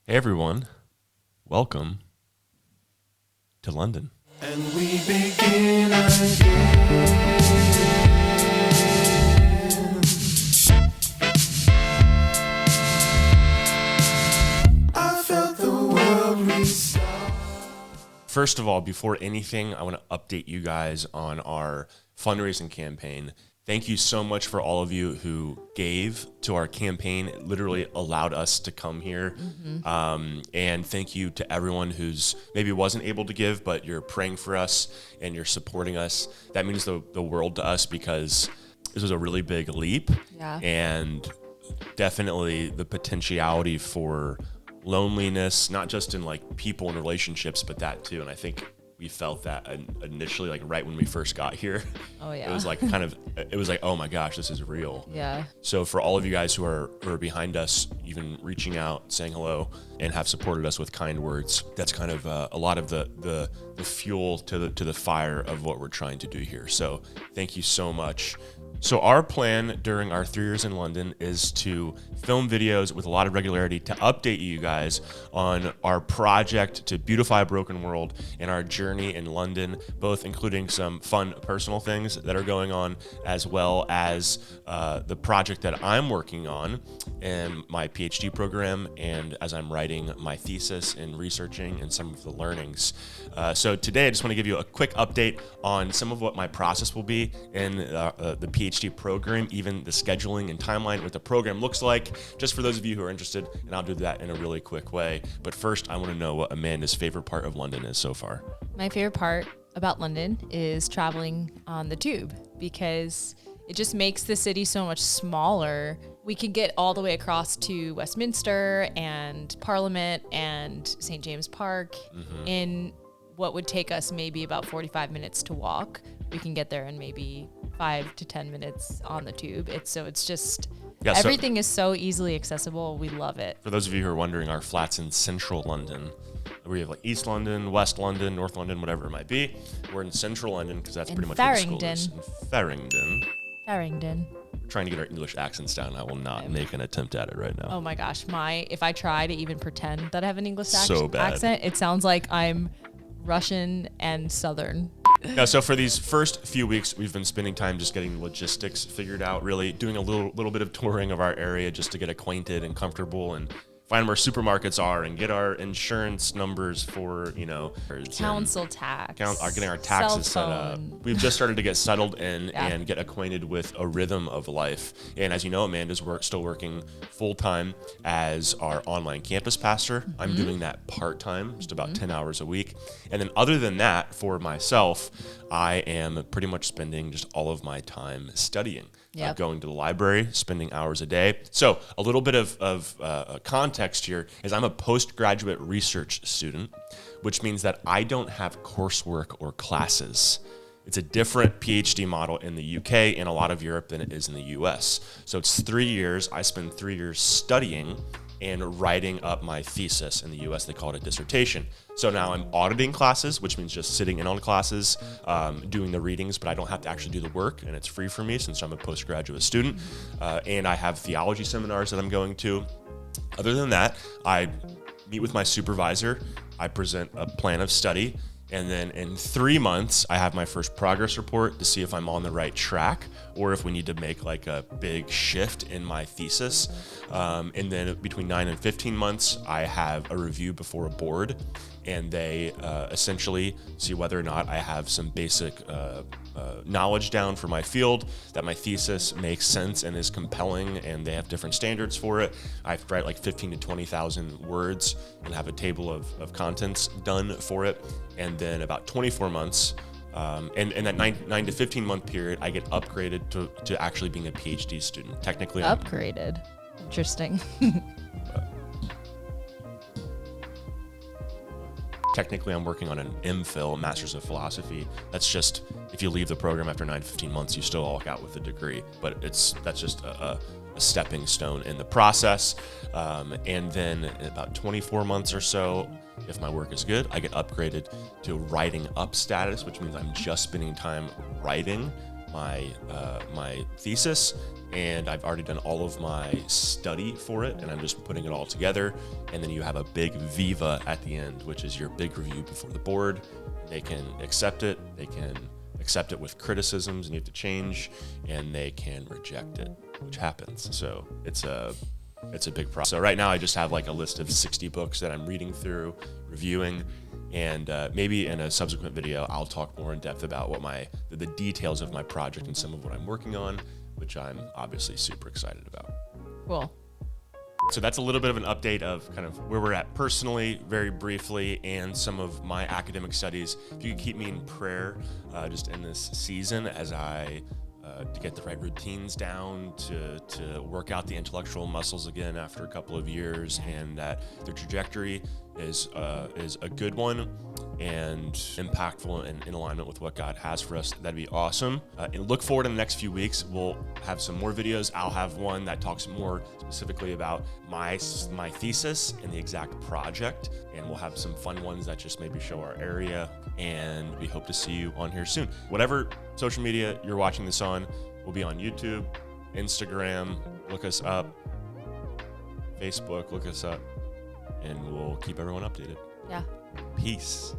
Hey everyone, welcome to London. And we begin again. I felt the world restart. First of all, before anything, I want to update you guys on our fundraising campaign. Thank you so much for all of you who gave to our campaign. It literally allowed us to come here. And thank you to everyone who's maybe wasn't able to give, but you're praying for us and you're supporting us. That means the world to us because this was a really big leap. Yeah. And definitely the potentiality for loneliness, not just in like people and relationships, but that too. And I think we felt that initially, like right when we first got here. Oh yeah. It was like oh my gosh, this is real. Yeah. So for all of you guys who are behind us, even reaching out, saying hello, and have supported us with kind words, that's kind of a lot of the fuel to the fire of what we're trying to do here. So thank you so much. So our plan during our 3 years in London is to film videos with a lot of regularity to update you guys on our project to beautify a broken world and our journey in London, both including some fun personal things that are going on, as well as the project that I'm working on in my PhD program and as I'm writing my thesis and researching and some of the learnings. So today I just want to give you a quick update on some of what my process will be in the PhD program, even the scheduling and timeline, what the program looks like, just for those of you who are interested, and I'll do that in a really quick way. But first, I want to know what Amanda's favorite part of London is so far. My favorite part about London is traveling on the tube because it just makes the city so much smaller. We can get all the way across to Westminster and Parliament and St. James Park in what would take us maybe about 45 minutes to walk. We can get there in maybe 5 to 10 minutes on the tube. Everything is so easily accessible. We love it. For those of you who are wondering, our flat's in central London. We have like East London, West London, North London, whatever it might be. We're in central London because that's pretty much where the school is. In Farringdon. Farringdon. We're trying to get our English accents down. I will not make an attempt at it right now. Oh my gosh, if I try to even pretend that I have an English So bad. accent, it sounds like I'm Russian and Southern. Yeah, so for these first few weeks, we've been spending time just getting logistics figured out, really doing a little bit of touring of our area just to get acquainted and comfortable and find where supermarkets are and get our insurance numbers for, Council tax. Getting our taxes set up. We've just started to get settled in Yeah. and get acquainted with a rhythm of life. And as you know, Amanda's still working full-time as our online campus pastor. I'm doing that part-time, just about 10 hours a week. And then other than that, for myself, I am pretty much spending just all of my time studying. Yep. Going to the library, spending hours a day. So a little bit of context here is I'm a postgraduate research student, which means that I don't have coursework or classes. It's a different PhD model in the UK and a lot of Europe than it is in the US. So it's 3 years. I spend 3 years studying and writing up my thesis. In the US, they call it a dissertation. So now I'm auditing classes, which means just sitting in on classes, doing the readings, but I don't have to actually do the work, and it's free for me since I'm a postgraduate student. And I have theology seminars that I'm going to. Other than that, I meet with my supervisor, I present a plan of study, and then in 3 months, I have my first progress report to see if I'm on the right track or if we need to make like a big shift in my thesis. And then between 9 and 15 months, I have a review before a board, and they essentially see whether or not I have some basic knowledge down for my field, that my thesis makes sense and is compelling, and they have different standards for it. I have to write like 15 to 20,000 words and have a table of contents done for it. And then about 24 months, and in that 9 to 15 month period, I get upgraded to actually being a PhD student. Technically, Upgraded. Interesting. Technically, I'm working on an MPhil, Master's of Philosophy. That's just, if you leave the program after 9 to 15 months, you still walk out with a degree. But that's just a stepping stone in the process. And then in about 24 months or so, if my work is good, I get upgraded to writing up status, which means I'm just spending time writing my thesis, and I've already done all of my study for it, and I'm just putting it all together. And then you have a big viva at the end, which is your big review before the board. They can accept it. They can accept it with criticisms and you have to change, and they can reject it, which happens. So it's a big process. So right now I just have like a list of 60 books that I'm reading through, reviewing, and maybe in a subsequent video I'll talk more in depth about what the details of my project and some of what I'm working on, which I'm obviously super excited about. Cool. So that's a little bit of an update of kind of where we're at personally, very briefly, and some of my academic studies. If you could keep me in prayer just in this season as I to get the right routines down, to work out the intellectual muscles again after a couple of years, and that the trajectory is a good one and impactful and in alignment with what God has for us. That'd be awesome. And look forward in the next few weeks. We'll have some more videos. I'll have one that talks more specifically about my thesis and the exact project, and we'll have some fun ones that just maybe show our area, and we hope to see you on here soon. Whatever social media you're watching this on, we'll be on YouTube, Instagram, look us up, Facebook, look us up, and we'll keep everyone updated. Yeah. Peace.